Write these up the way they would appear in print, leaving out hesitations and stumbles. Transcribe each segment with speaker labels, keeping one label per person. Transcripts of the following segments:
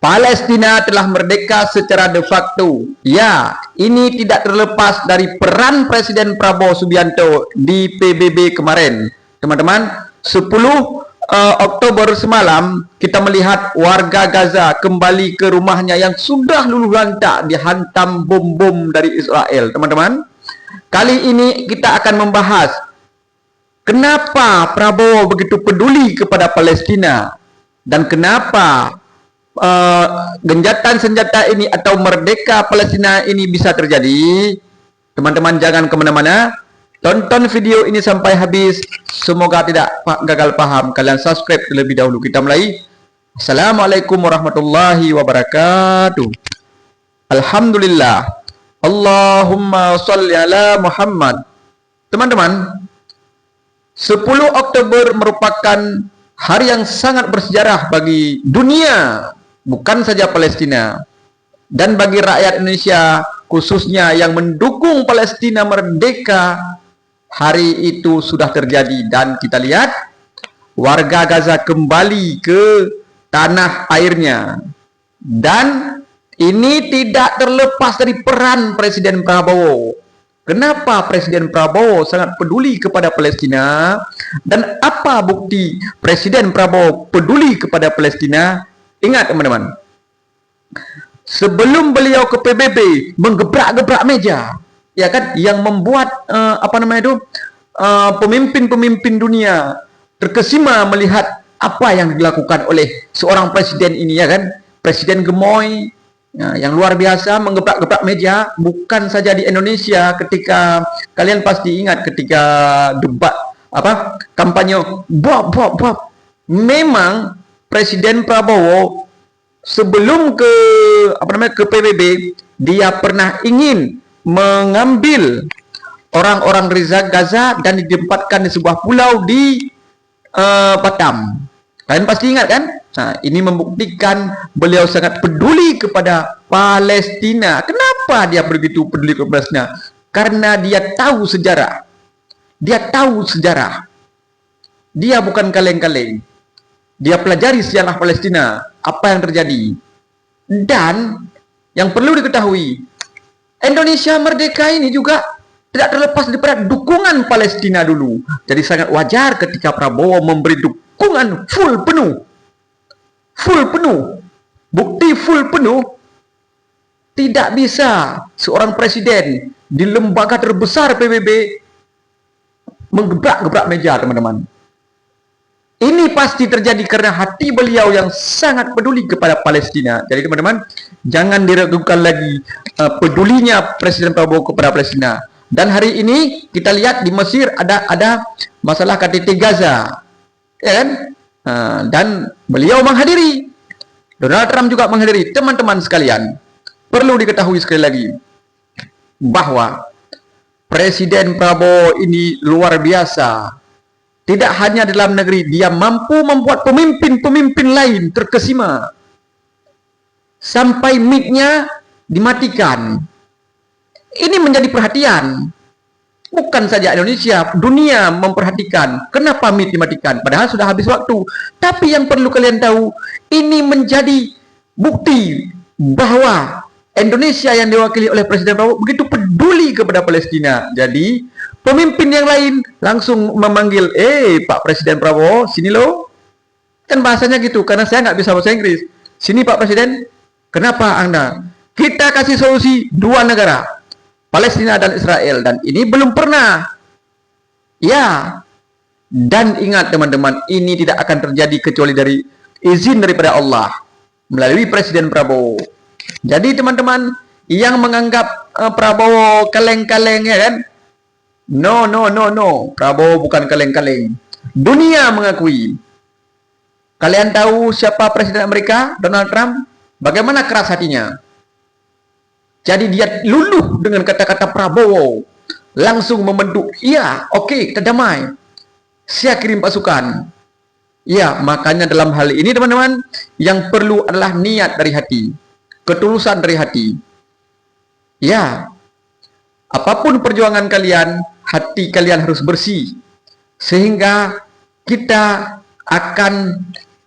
Speaker 1: Palestina telah merdeka secara de facto. Ya, ini tidak terlepas dari peran Presiden Prabowo Subianto di PBB kemarin. Teman-teman, 10 Oktober semalam kita melihat warga Gaza kembali ke rumahnya yang sudah luluh lantak dihantam bom-bom dari Israel. Teman-teman, kali ini kita akan membahas kenapa Prabowo begitu peduli kepada Palestina dan kenapa genjatan senjata ini atau merdeka Palestina ini bisa terjadi. Teman-teman jangan kemana-mana, tonton video ini sampai habis. Semoga tidak gagal paham. Kalian subscribe terlebih dahulu. Kita mulai. Assalamualaikum warahmatullahi wabarakatuh. Alhamdulillah. Allahumma sholli ala Muhammad. Teman-teman, 10 Oktober merupakan hari yang sangat bersejarah bagi dunia, bukan saja Palestina, dan bagi rakyat Indonesia khususnya yang mendukung Palestina merdeka. Hari itu sudah terjadi dan kita lihat warga Gaza kembali ke tanah airnya, dan ini tidak terlepas dari peran Presiden Prabowo. Kenapa Presiden Prabowo sangat peduli kepada Palestina, dan apa bukti Presiden Prabowo peduli kepada Palestina? Ingat teman-teman, sebelum beliau ke PBB menggebrak-gebrak meja, ya kan, yang membuat pemimpin-pemimpin dunia terkesima melihat apa yang dilakukan oleh seorang presiden ini, ya kan, presiden gemoy. Nah, yang luar biasa menggebrak-gebrak meja, bukan saja di Indonesia. Ketika kalian pasti ingat ketika debat kampanye memang Presiden Prabowo sebelum ke PBB dia pernah ingin mengambil orang-orang Gaza dan ditempatkan di sebuah pulau di Batam. Kalian pasti ingat kan? Nah, ini membuktikan beliau sangat peduli kepada Palestina. Kenapa dia begitu peduli kepada Palestina? Karena dia tahu sejarah. Dia tahu sejarah. Dia bukan kaleng-kaleng. Dia pelajari sejarah Palestina, apa yang terjadi. Dan yang perlu diketahui, Indonesia merdeka ini juga tidak terlepas daripada dukungan Palestina dulu. Jadi sangat wajar ketika Prabowo memberi dukungan full penuh. Bukti full penuh. Tidak bisa seorang presiden di lembaga terbesar PBB menggebrak-gebrak meja, teman-teman. Ini pasti terjadi karena hati beliau yang sangat peduli kepada Palestina. Jadi teman-teman, jangan diragukan lagi pedulinya Presiden Prabowo kepada Palestina. Dan hari ini kita lihat di Mesir ada masalah KTT Gaza, ya kan? Dan beliau menghadiri. Donald Trump juga menghadiri. Teman-teman sekalian, perlu diketahui sekali lagi bahwa Presiden Prabowo ini luar biasa. Tidak hanya dalam negeri, dia mampu membuat pemimpin-pemimpin lain terkesima. Sampai mic-nya dimatikan. Ini menjadi perhatian. Bukan saja Indonesia, dunia memperhatikan. Kenapa mic dimatikan? Padahal sudah habis waktu. Tapi yang perlu kalian tahu, ini menjadi bukti bahwa Indonesia yang diwakili oleh Presiden Prabowo begitu peduli kepada Palestina. Jadi pemimpin yang lain langsung memanggil, Pak Presiden Prabowo, sini loh. Kan bahasanya gitu, karena saya nggak bisa bahasa Inggris. Sini Pak Presiden, kenapa Anda? Kita kasih solusi dua negara, Palestina dan Israel. Dan ini belum pernah. Ya. Dan ingat teman-teman, ini tidak akan terjadi kecuali dari izin daripada Allah melalui Presiden Prabowo. Jadi teman-teman yang menganggap Prabowo kaleng-kaleng, ya kan? No. Prabowo bukan kaleng-kaleng. Dunia mengakui. Kalian tahu siapa Presiden Amerika? Donald Trump. Bagaimana keras hatinya. Jadi dia luluh dengan kata-kata Prabowo. Langsung membentuk. Iya, oke, kita damai. Saya kirim pasukan. Ya, makanya dalam hal ini teman-teman, yang perlu adalah niat dari hati. Ketulusan dari hati. Ya, apapun perjuangan kalian, hati kalian harus bersih. Sehingga kita akan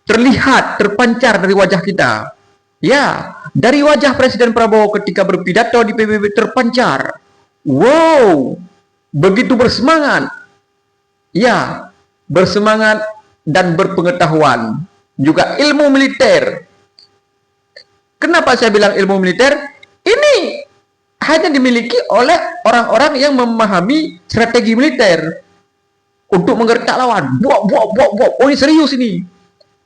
Speaker 1: terlihat, terpancar dari wajah kita. Ya, dari wajah Presiden Prabowo ketika berpidato di PBB terpancar. Wow, begitu bersemangat. Ya, bersemangat dan berpengetahuan. Juga ilmu militer. Kenapa saya bilang ilmu militer? Ini hanya dimiliki oleh orang-orang yang memahami strategi militer untuk menggertak lawan. Oh, ini serius ini.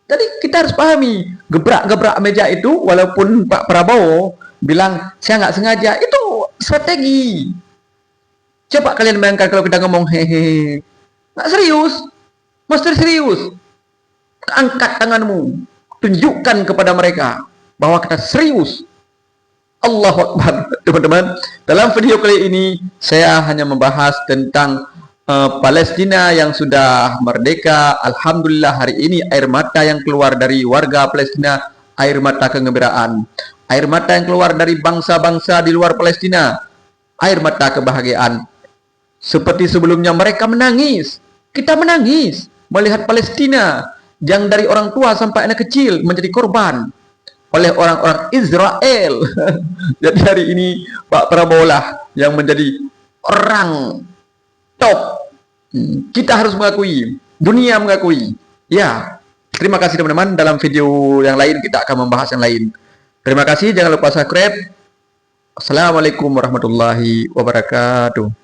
Speaker 1: Jadi kita harus pahami, gebrak-gebrak meja itu, walaupun Pak Prabowo bilang saya nggak sengaja, itu strategi. Coba kalian bayangkan kalau kita ngomong hehehe, nggak serius, mesti serius. Angkat tanganmu, tunjukkan kepada mereka bahwa kita serius. Allahu Akbar, teman-teman. Dalam video kali ini saya hanya membahas tentang Palestina yang sudah merdeka. Alhamdulillah, hari ini air mata yang keluar dari warga Palestina, air mata kegembiraan. Air mata yang keluar dari bangsa-bangsa di luar Palestina, air mata kebahagiaan. Seperti sebelumnya mereka menangis, kita menangis melihat Palestina yang dari orang tua sampai anak kecil menjadi korban oleh orang-orang Israel. Jadi hari ini Pak Prabowo lah yang menjadi orang top. Kita harus mengakui, dunia mengakui. Ya, terima kasih teman-teman. Dalam video yang lain kita akan membahas yang lain. Terima kasih, jangan lupa subscribe. Assalamualaikum warahmatullahi wabarakatuh.